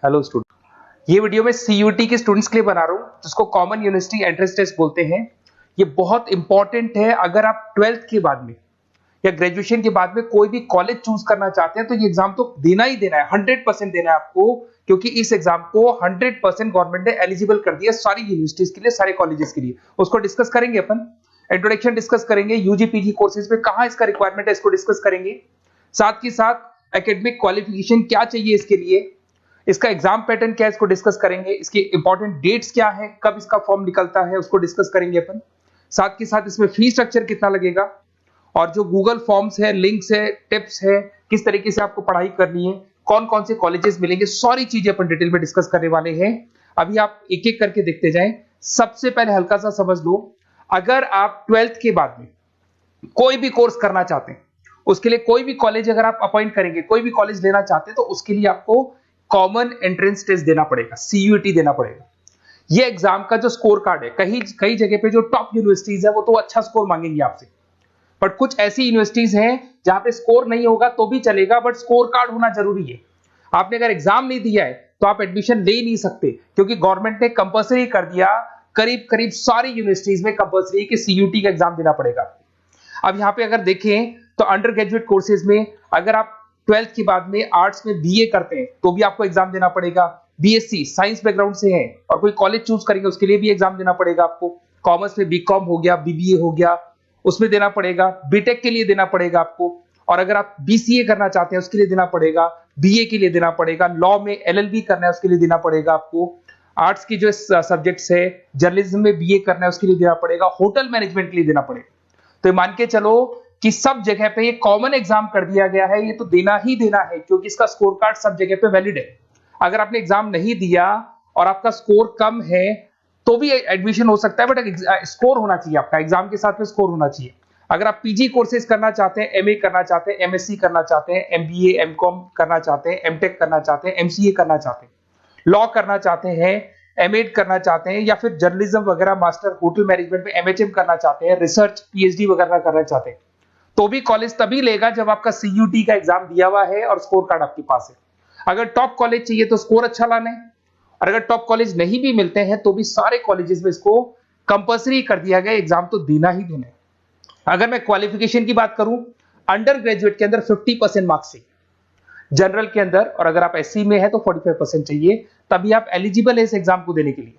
Hello student, ये video मैं CUT के स्टूडेंट्स के लिए बना रहा हूँ जिसको कॉमन यूनिवर्सिटी एंट्रेंस टेस्ट बोलते हैं। ये बहुत इंपॉर्टेंट है। अगर आप 12th के बाद में या ग्रेजुएशन के बाद में कोई भी कॉलेज चूज करना चाहते हैं तो ये एग्जाम तो देना ही देना है, 100% देना है आपको, क्योंकि इस एग्जाम को 100% गवर्नमेंट ने एलिजिबल कर दिया सारी यूनिवर्सिटीज के लिए, सारे कॉलेजेस के लिए। उसको डिस्कस करेंगे अपन, इंट्रोडक्शन डिस्कस करेंगे, यूजी पीजी कोर्सेज में कहाँ इसका रिक्वायरमेंट है इसको डिस्कस करेंगे। साथ ही साथ एकेडमिक क्वालिफिकेशन क्या चाहिए इसके लिए, इसका एग्जाम पैटर्न क्या है इसको डिस्कस करेंगे, इसके इंपॉर्टेंट डेट्स क्या है, कब इसका फॉर्म निकलता है उसको डिस्कस करेंगे अपन। साथ के साथ इसमें फी स्ट्रक्चर कितना लगेगा और जो गूगल फॉर्म्स है, लिंक्स है, टिप्स है, किस तरीके से आपको पढ़ाई करनी है, कौन कौन से कॉलेजेस मिलेंगे, सारी चीजें अपन डिटेल में डिस्कस करने वाले हैं। अभी आप एक एक करके देखते जाएं। सबसे पहले हल्का सा समझ लो, अगर आप 12th के बाद में कोई भी कोर्स करना चाहते हैं, उसके लिए कोई भी कॉलेज अगर आप अपॉइंट करेंगे, कोई भी कॉलेज लेना चाहते हैं तो उसके लिए आपको कॉमन एंट्रेंस टेस्ट देना पड़ेगा, सीयूटी देना पड़ेगा। ये एग्जाम का जो स्कोर कार्ड है, कई जगह पे जो टॉप यूनिवर्सिटीज है वो तो अच्छा स्कोर मांगेंगे आपसे, बट कुछ ऐसी यूनिवर्सिटीज हैं जहां पे स्कोर नहीं होगा तो भी चलेगा, बट स्कोर कार्ड होना जरूरी है। आपने अगर एग्जाम नहीं दिया है तो आप एडमिशन ले नहीं सकते, क्योंकि गवर्नमेंट ने कंपल्सरी कर दिया, करीब करीब सारी यूनिवर्सिटीज में कंपल्सरी कि सीयूटी का एग्जाम देना पड़ेगा। अब यहाँ पे अगर देखें तो अंडर ग्रेजुएट कोर्सेज में अगर आप 12th के बाद में आर्ट्स में बीए करते हैं तो भी आपको एग्जाम देना पड़ेगा। बीएससी साइंस बैकग्राउंड से है और कोई कॉलेज चूज करेंगे उसके लिए भी एग्जाम देना पड़ेगा आपको। कॉमर्स में बीकॉम हो गया, बीबीए हो गया, उसमें देना पड़ेगा। बीटेक के लिए देना पड़ेगा आपको, और अगर आप बीसीए करना चाहते हैं उसके लिए देना पड़ेगा, बीए के लिए देना पड़ेगा, लॉ में एलएलबी करना है उसके लिए देना पड़ेगा आपको, आर्ट्स की जो सब्जेक्ट्स है, जर्नलिज्म में बीए करना है उसके लिए देना पड़ेगा, होटल मैनेजमेंट के लिए देना पड़ेगा। तो मान के चलो कि सब जगह पे ये कॉमन एग्जाम कर दिया गया है, ये तो देना ही देना है, क्योंकि इसका स्कोर कार्ड सब जगह पे वैलिड है। अगर आपने एग्जाम नहीं दिया और आपका स्कोर कम है तो भी एडमिशन हो सकता है, बट स्कोर होना चाहिए आपका, एग्जाम के साथ में स्कोर होना चाहिए। अगर आप पीजी कोर्सेज करना चाहते हैं, एमए करना चाहते हैं, एमएससी करना चाहते हैं, एमबीए एमकॉम करना चाहते हैं, एमटेक करना चाहते हैं, एमसीए करना चाहते हैं, लॉ करना चाहते हैं, एमएड करना चाहते हैं, या फिर जर्नलिज्म वगैरह, मास्टर होटल मैनेजमेंट में एमएचएम करना चाहते हैं, रिसर्च पीएचडी वगैरह करना चाहते हैं, तो भी कॉलेज तभी लेगा जब आपका सीयूटी का एग्जाम दिया हुआ है और स्कोर कार्ड आपके पास है। अगर टॉप कॉलेज चाहिए तो स्कोर अच्छा लाना है, और अगर टॉप कॉलेज नहीं भी मिलते हैं तो भी सारे कॉलेजेस में इसको कंपल्सरी कर दिया गया, एग्जाम तो देना ही देना है। अगर मैं क्वालिफिकेशन की बात करूं, अंडर ग्रेजुएट के अंदर 50% मार्क्स चाहिए जनरल के अंदर, और अगर आप एससी में है तो 45% चाहिए, तभी आप एलिजिबल है इस एग्जाम को देने के लिए।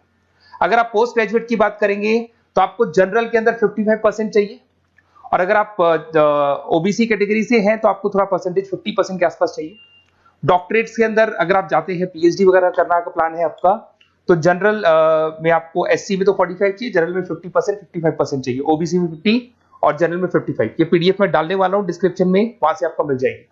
अगर आप पोस्ट ग्रेजुएट की बात करेंगे तो आपको जनरल के अंदर 55% चाहिए, और अगर आप ओबीसी कैटेगरी से हैं तो आपको थोड़ा परसेंटेज 50% के आसपास चाहिए। डॉक्टरेट्स के अंदर अगर आप जाते हैं, पीएचडी वगैरह करना का प्लान है आपका, तो जनरल में आपको एससी में तो 45 चाहिए, जनरल में 50%, 55% चाहिए, ओबीसी में 50 और जनरल में 55। ये पीडीएफ में डालने वाला हूं डिस्क्रिप्शन में, वहां से आपको मिल जाएगी।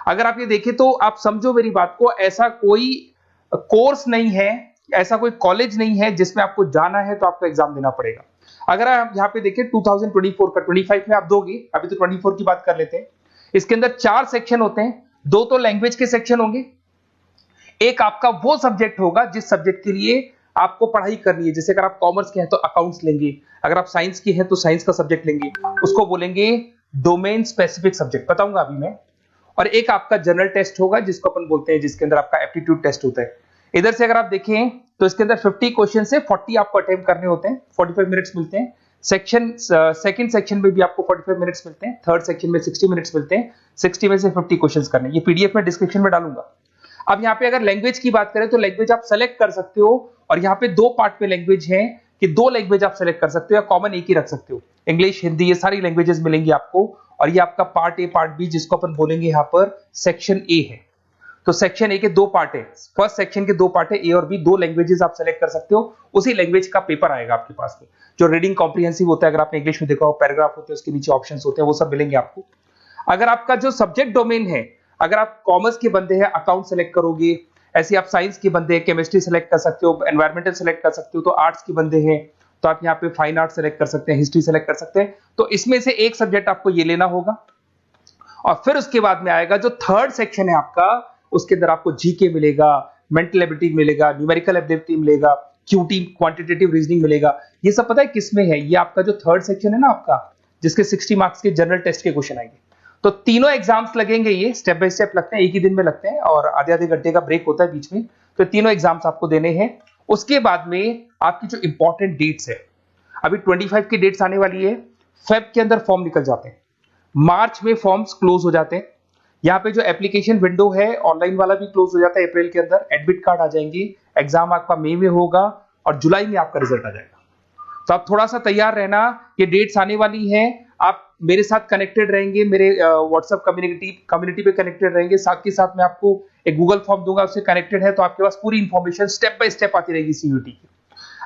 अगर आप ये देखें तो आप समझो मेरी बात को, ऐसा कोई कोर्स नहीं है, ऐसा कोई कॉलेज नहीं है जिसमें आपको जाना है तो आपको एग्जाम देना पड़ेगा। अगर आप यहाँ पे देखें 2024 का, 25 में आप दोगे, अभी तो 24 की बात कर लेते हैं। इसके अंदर 4 सेक्शन होते हैं, 2 तो लैंग्वेज के सेक्शन होंगे, एक आपका वो सब्जेक्ट होगा जिस सब्जेक्ट के लिए आपको पढ़ाई करनी है। जैसे अगर आप कॉमर्स के हैं तो अकाउंट्स लेंगे, अगर आप साइंस के हैं तो साइंस का सब्जेक्ट लेंगे, उसको बोलेंगे डोमेन स्पेसिफिक सब्जेक्ट, बताऊंगा अभी मैं। और एक आपका जनरल टेस्ट होगा जिसको अपन बोलते हैं, जिसके अंदर आपका एप्टीट्यूड टेस्ट होता है। इधर से अगर आप देखें तो इसके अंदर 50 क्वेश्चन से 40 आपको अटेम्प्ट करने होते हैं, 45 मिनट्स मिलते हैं। सेकंड सेक्शन में भी आपको 45 मिनट्स मिलते हैं, थर्ड सेक्शन में 60 मिनट्स मिलते हैं, 60 में से 50 क्वेश्चंस करने। ये पीडीएफ में डिस्क्रिप्शन में डालूंगा। अब यहाँ पे अगर लैंग्वेज की बात करें तो लैंग्वेज आप सेलेक्ट कर सकते हो, और यहाँ पे 2 पार्ट पे लैंग्वेज है कि 2 लैंग्वेज आप सेलेक्ट कर सकते हो, या कॉमन एक ही रख सकते हो। इंग्लिश, हिंदी, ये सारी लैंग्वेजेस मिलेंगी आपको, और ये आपका पार्ट ए पार्ट बी, जिसको अपन बोलेंगे यहाँ पर सेक्शन ए है। तो सेक्शन ए के 2 पार्ट है, फर्स्ट सेक्शन के 2 पार्ट है, ए और बी, 2 लैंग्वेजेस आप सेलेक्ट कर सकते हो। उसी लैंग्वेज का पेपर आएगा आपके पास में, जो रीडिंग कॉम्प्रिहेंसिव होता है। अगर आपने इंग्लिश में देखा हो, पैराग्राफ होते हैं, उसके नीचे ऑप्शंस होते हैं, वो सब मिलेंगे आपको। अगर आपका जो सब्जेक्ट डोमेन है, अगर आप कॉमर्स के बंदे हैं अकाउंट सेलेक्ट करोगे, ऐसे आप साइंस के बंदे हैं केमिस्ट्री सेलेक्ट कर सकते हो, एनवायरमेंटल सेलेक्ट कर सकते हो, तो आर्ट्स के बंदे हैं तो आप यहाँ पे फाइन आर्ट सेलेक्ट कर सकते हैं, हिस्ट्री सेलेक्ट कर सकते हैं। तो इसमें से एक सब्जेक्ट आपको ये लेना होगा, और फिर उसके बाद में आएगा जो थर्ड सेक्शन है आपका, उसके अंदर आपको जीके मिलेगा, मेंटल एबिलिटी मिलेगा, न्यूमेरिकल एबिलिटी मिलेगा, क्यूटी क्वांटिटेटिव रीजनिंग मिलेगा। ये सब पता है किसमें है? ये आपका जो थर्ड सेक्शन है ना आपका, जिसके 60 मार्क्स के जनरल टेस्ट के क्वेश्चन आएंगे। तो तीनों एग्जाम्स लगेंगे, ये स्टेप बाय स्टेप लगते हैं, एक ही दिन में लगते हैं, और आधे आधे घंटे का ब्रेक होता है बीच में। तो तीनों एग्जाम्स आपको देने हैं। उसके बाद में आपकी जो इंपॉर्टेंट डेट्स है, अभी 25 की डेट्स आने वाली है, फेब के अंदर फॉर्म निकल जाते हैं, मार्च में फॉर्म्स क्लोज हो जाते हैं। यहाँ पे जो एप्लीकेशन विंडो है ऑनलाइन वाला भी क्लोज हो जाता है अप्रैल के अंदर, एडमिट कार्ड आ जाएंगे, एग्जाम आपका मई में होगा और जुलाई में आपका रिजल्ट आ जाएगा। तो आप थोड़ा सा तैयार रहना, ये डेट्स आने वाली हैं, आप मेरे साथ कनेक्टेड रहेंगे, मेरे व्हाट्सएप कम्युनिटी पे कनेक्टेड रहेंगे, साथ के साथ मैं आपको एक गूगल फॉर्म दूंगा, उससे कनेक्टेड है तो आपके पास पूरी इंफॉर्मेशन स्टेप बाय स्टेप आती रहेगी सीयूटी की।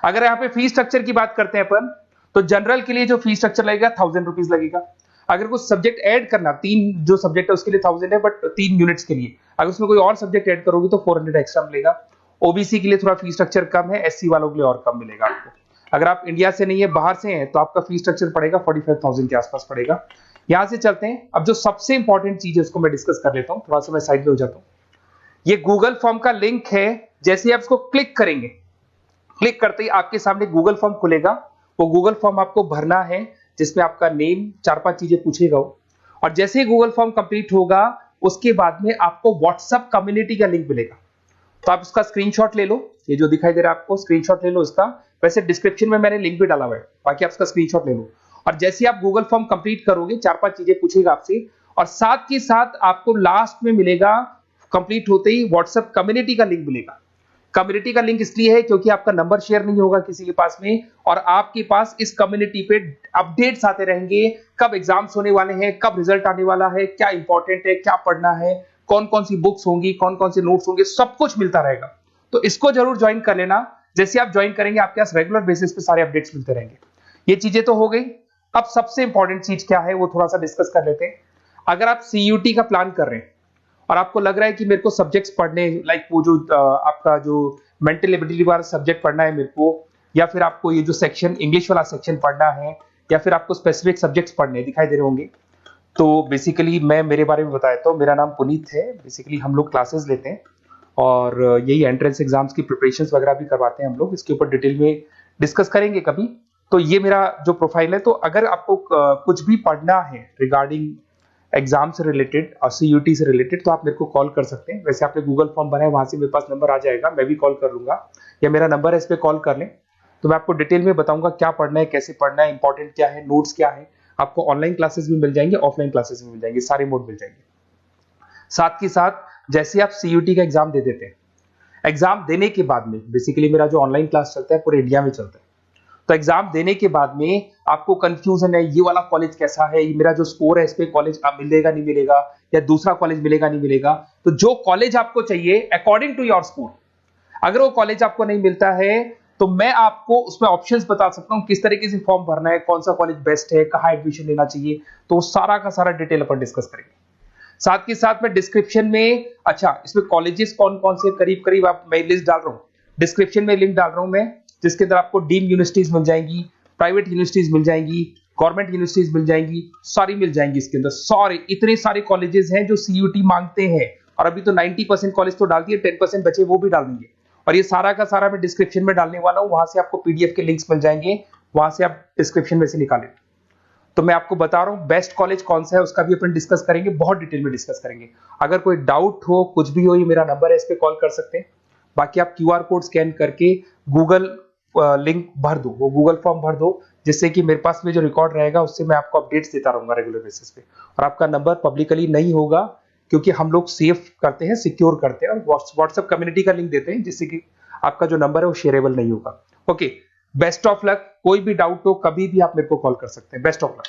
अगर यहाँ पे फीस स्ट्रक्चर की बात करते हैं अपन, तो जनरल के लिए जो फीस स्ट्रक्चर लगेगा 1000 रुपीज लगेगा। अगर कुछ सब्जेक्ट ऐड करना, 3 जो सब्जेक्ट है उसके लिए 1000 है, बट 3 यूनिट्स के लिए अगर उसमें कोई और सब्जेक्ट ऐड करोगे तो 400 एक्स्ट्रा मिलेगा। ओबीसी के लिए थोड़ा फीस स्ट्रक्चर कम है, एससी वालों के लिए और कम मिलेगा आपको। अगर आप इंडिया से नहीं है, बाहर से हैं, तो आपका फीस स्ट्रक्चर पड़ेगा 45,000 के आसपास पड़ेगा। यहां से चलते हैं, अब जो सबसे इंपॉर्टेंट चीज है उसको मैं डिस्कस कर लेता हूं, थोड़ा सा मैं साइड में हो जाता हूं। ये गूगल फॉर्म का लिंक है, जैसे आप इसको क्लिक करेंगे, क्लिक करते ही आपके सामने गूगल फॉर्म खुलेगा। वो गूगल फॉर्म आपको भरना है, जिसमें आपका नेम, 4-5 चीजें पूछेगा वो। और जैसे ही गूगल फॉर्म कंप्लीट होगा, उसके बाद में आपको व्हाट्सएप कम्युनिटी का लिंक मिलेगा। तो आप इसका स्क्रीनशॉट ले लो, ये जो दिखाई दे रहा है आपको, स्क्रीनशॉट ले लो इसका। वैसे डिस्क्रिप्शन में मैंने लिंक भी डाला हुआ है, बाकी आप इसका स्क्रीनशॉट ले लो। और जैसे आप गूगल फॉर्म कंप्लीट करोगे, 4-5 चीजें पूछेगा आपसे, और साथ ही साथ आपको लास्ट में मिलेगा, कंप्लीट होते ही व्हाट्सएप कम्युनिटी का लिंक मिलेगा। कम्युनिटी का लिंक इसलिए है क्योंकि आपका नंबर शेयर नहीं होगा किसी के पास में, और आपके पास इस कम्युनिटी पे अपडेट्स आते रहेंगे, कब एग्जाम्स होने वाले हैं, कब रिजल्ट आने वाला है, क्या इंपॉर्टेंट है, क्या पढ़ना है, कौन कौन सी बुक्स होंगी, कौन कौन से नोट्स होंगे, सब कुछ मिलता रहेगा। तो इसको जरूर ज्वाइन कर लेना। जैसे आप ज्वाइन करेंगे, आपके पास रेगुलर बेसिस पे सारे अपडेट्स मिलते रहेंगे। ये चीजें तो हो गई। अब सबसे इंपॉर्टेंट चीज क्या है वो थोड़ा सा डिस्कस कर लेते हैं। अगर आप सीयूटी का प्लान कर रहे हैं और आपको लग रहा है कि मेरे को सब्जेक्ट्स पढ़ने, लाइक वो जो आपका जो मेंटल एबिलिटी वाला सब्जेक्ट पढ़ना है मेरे को, या फिर आपको ये जो सेक्शन इंग्लिश वाला सेक्शन पढ़ना है, या फिर आपको स्पेसिफिक सब्जेक्ट्स पढ़ने दिखाई दे रहे होंगे, तो बेसिकली मैं मेरे बारे में बताया तो मेरा नाम पुनीत है। बेसिकली हम लोग क्लासेस लेते हैं और यही एंट्रेंस एग्जाम्स की प्रिपरेशंस वगैरह भी करवाते हैं हम लोग। इसके ऊपर डिटेल में डिस्कस करेंगे कभी। तो ये मेरा जो प्रोफाइल है। तो अगर आपको कुछ भी पढ़ना है रिगार्डिंग एग्जाम से रिलेटेड और सीयूटी से रिलेटेड, तो आप मेरे को कॉल कर सकते हैं। वैसे आपने गूगल फॉर्म भरा है, वहां से मेरे पास नंबर आ जाएगा, मैं भी कॉल कर लूंगा, या मेरा नंबर है, इस पर कॉल कर लें, तो मैं आपको डिटेल में बताऊंगा क्या पढ़ना है, कैसे पढ़ना है, इंपॉर्टेंट क्या है, नोट्स क्या है। आपको ऑनलाइन क्लासेस भी मिल जाएंगे, ऑफलाइन क्लासेस भी मिल जाएंगे, सारे मोड मिल जाएंगे। साथ ही साथ जैसे आप सीयूटी का एग्जाम दे देते हैं, एग्जाम देने के बाद में बेसिकली मेरा जो ऑनलाइन क्लास चलता है पूरे इंडिया में चलता है। तो एग्जाम देने के बाद में आपको कंफ्यूजन है, ये वाला कॉलेज कैसा है, ये मेरा जो स्कोर है इस पे कॉलेज मिलेगा नहीं मिलेगा, या दूसरा कॉलेज मिलेगा नहीं मिलेगा। तो जो कॉलेज आपको चाहिए अकॉर्डिंग टू योर स्कोर, अगर वो कॉलेज आपको नहीं मिलता है तो मैं आपको उसमें ऑप्शंस बता सकता हूं, किस तरीके से फॉर्म भरना है, कौन सा कॉलेज बेस्ट है, कहाँ एडमिशन लेना चाहिए। तो सारा का सारा डिटेल अपन डिस्कस करेंगे। साथ के साथ मैं डिस्क्रिप्शन में, अच्छा इसमें कॉलेजेस कौन कौन से करीब करीब आप, मैं लिस्ट डाल रहा हूँ, डिस्क्रिप्शन में लिंक डाल रहा हूं मैं, जिसके अंदर आपको डीम्ड यूनिवर्सिटीज मिल जाएंगी, प्राइवेट यूनिवर्सिटीज मिल जाएंगी, गवर्नमेंट यूनिवर्सिटीज मिल जाएंगी, सारी मिल जाएंगी इसके अंदर। सारे इतने सारे कॉलेजेस हैं जो सीयूटी मांगते हैं, और अभी तो 90% कॉलेज तो डाल दिए, 10% बचे वो भी डाल देंगे। और ये सारा का सारा मैं डिस्क्रिप्शन में डालने वाला हूं, वहां से आपको पीडीएफ के लिंक्स मिल जाएंगे, वहां से आप डिस्क्रिप्शन में से निकालें। तो मैं आपको बता रहा हूं बेस्ट कॉलेज कौन सा है, उसका भी अपन डिस्कस करेंगे, बहुत डिटेल में डिस्कस करेंगे। अगर कोई डाउट हो, कुछ भी हो, ये मेरा नंबर है, इस पे कॉल कर सकते हैं। बाकी आप क्यूआर कोड स्कैन करके गूगल लिंक भर दो, वो गूगल फॉर्म भर दो, जिससे कि मेरे पास में जो रिकॉर्ड रहेगा उससे मैं आपको अपडेट्स देता रहूंगा रेगुलर बेसिस पे। और आपका नंबर पब्लिकली नहीं होगा, क्योंकि हम लोग सेफ करते हैं, सिक्योर करते हैं, और व्हाट्सएप कम्युनिटी का लिंक देते हैं, जिससे कि आपका जो नंबर है वो शेयरेबल नहीं होगा। Okay, best of luck. कोई भी डाउट हो कभी भी आप मेरे को कॉल कर सकते हैं। Best of luck.